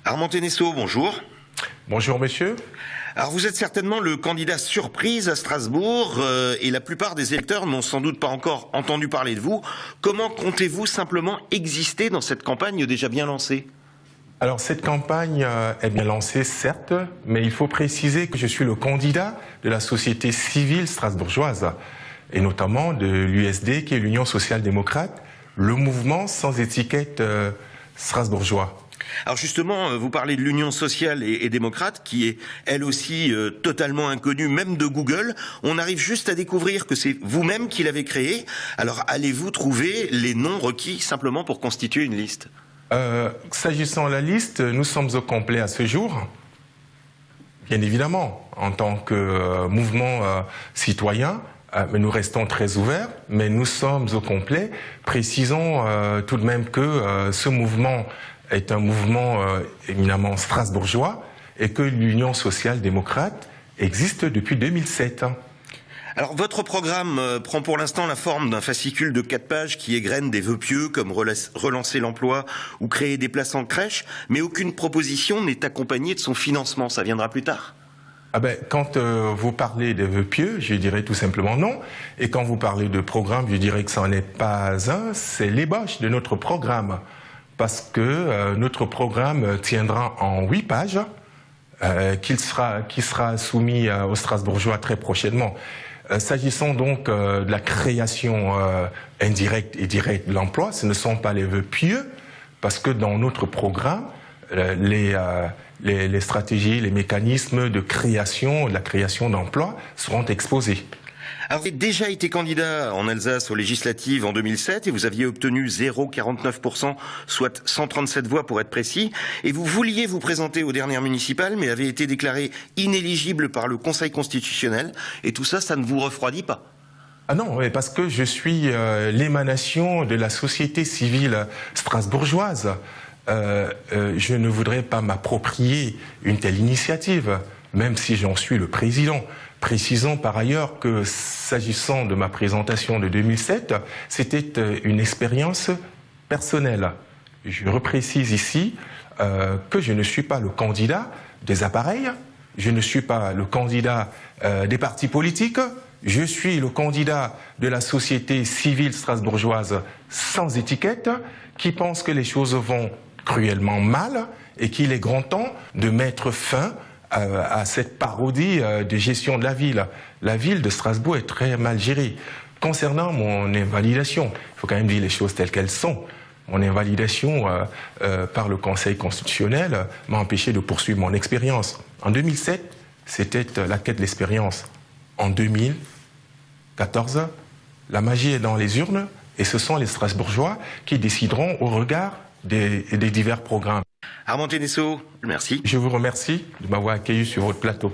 Armand Ténéceau, bonjour. Bonjour monsieur. Alors vous êtes certainement le candidat surprise à Strasbourg et la plupart des électeurs n'ont sans doute pas encore entendu parler de vous. Comment comptez-vous simplement exister dans cette campagne déjà bien lancée ? Alors cette campagne est bien lancée certes, mais il faut préciser que je suis le candidat de la société civile strasbourgeoise et notamment de l'USD qui est l'Union sociale-démocrate, le mouvement sans étiquette strasbourgeois. Alors justement, vous parlez de l'Union sociale et démocrate, qui est elle aussi totalement inconnue, même de Google. On arrive juste à découvrir que c'est vous-même qui l'avez créée. Alors allez-vous trouver les noms requis simplement pour constituer une liste ? S'agissant de la liste, nous sommes au complet à ce jour. Bien évidemment, en tant que mouvement citoyen, mais nous restons très ouverts, mais nous sommes au complet. Précisons tout de même que ce mouvement est un mouvement éminemment strasbourgeois et que l'Union sociale-démocrate existe depuis 2007. Alors votre programme prend pour l'instant la forme d'un fascicule de 4 pages qui égrène des vœux pieux comme relancer l'emploi ou créer des places en crèche, mais aucune proposition n'est accompagnée de son financement, ça viendra plus tard. Quand vous parlez des vœux pieux, je dirais tout simplement non. Et quand vous parlez de programme, je dirais que ça n'en est pas un, c'est l'ébauche de notre programme. Parce que notre programme tiendra en 8 pages, qui sera soumis aux Strasbourgeois très prochainement. S'agissant donc de la création indirecte et directe de l'emploi, ce ne sont pas les vœux pieux, parce que dans notre programme, les stratégies, les mécanismes de la création d'emplois seront exposés. Alors, vous avez déjà été candidat en Alsace aux législatives en 2007 et vous aviez obtenu 0,49%, soit 137 voix pour être précis. Et vous vouliez vous présenter aux dernières municipales, mais avez été déclaré inéligible par le Conseil constitutionnel. Et tout ça, ça ne vous refroidit pas ? Ah non, parce que je suis l'émanation de la société civile strasbourgeoise. Je ne voudrais pas m'approprier une telle initiative, même si j'en suis le président. Précisons par ailleurs que s'agissant de ma présentation de 2007, c'était une expérience personnelle. Je reprécise ici que je ne suis pas le candidat des appareils, je ne suis pas le candidat des partis politiques, je suis le candidat de la société civile strasbourgeoise sans étiquette qui pense que les choses vont cruellement mal et qu'il est grand temps de mettre fin à cette parodie de gestion de la ville. La ville de Strasbourg est très mal gérée. Concernant mon invalidation, il faut quand même dire les choses telles qu'elles sont. Mon invalidation par le Conseil constitutionnel m'a empêché de poursuivre mon expérience. En 2007, c'était la quête de l'expérience. En 2014, la magie est dans les urnes et ce sont les Strasbourgeois qui décideront au regard des divers programmes. Armand Ténéceau, merci. Je vous remercie de m'avoir accueilli sur votre plateau.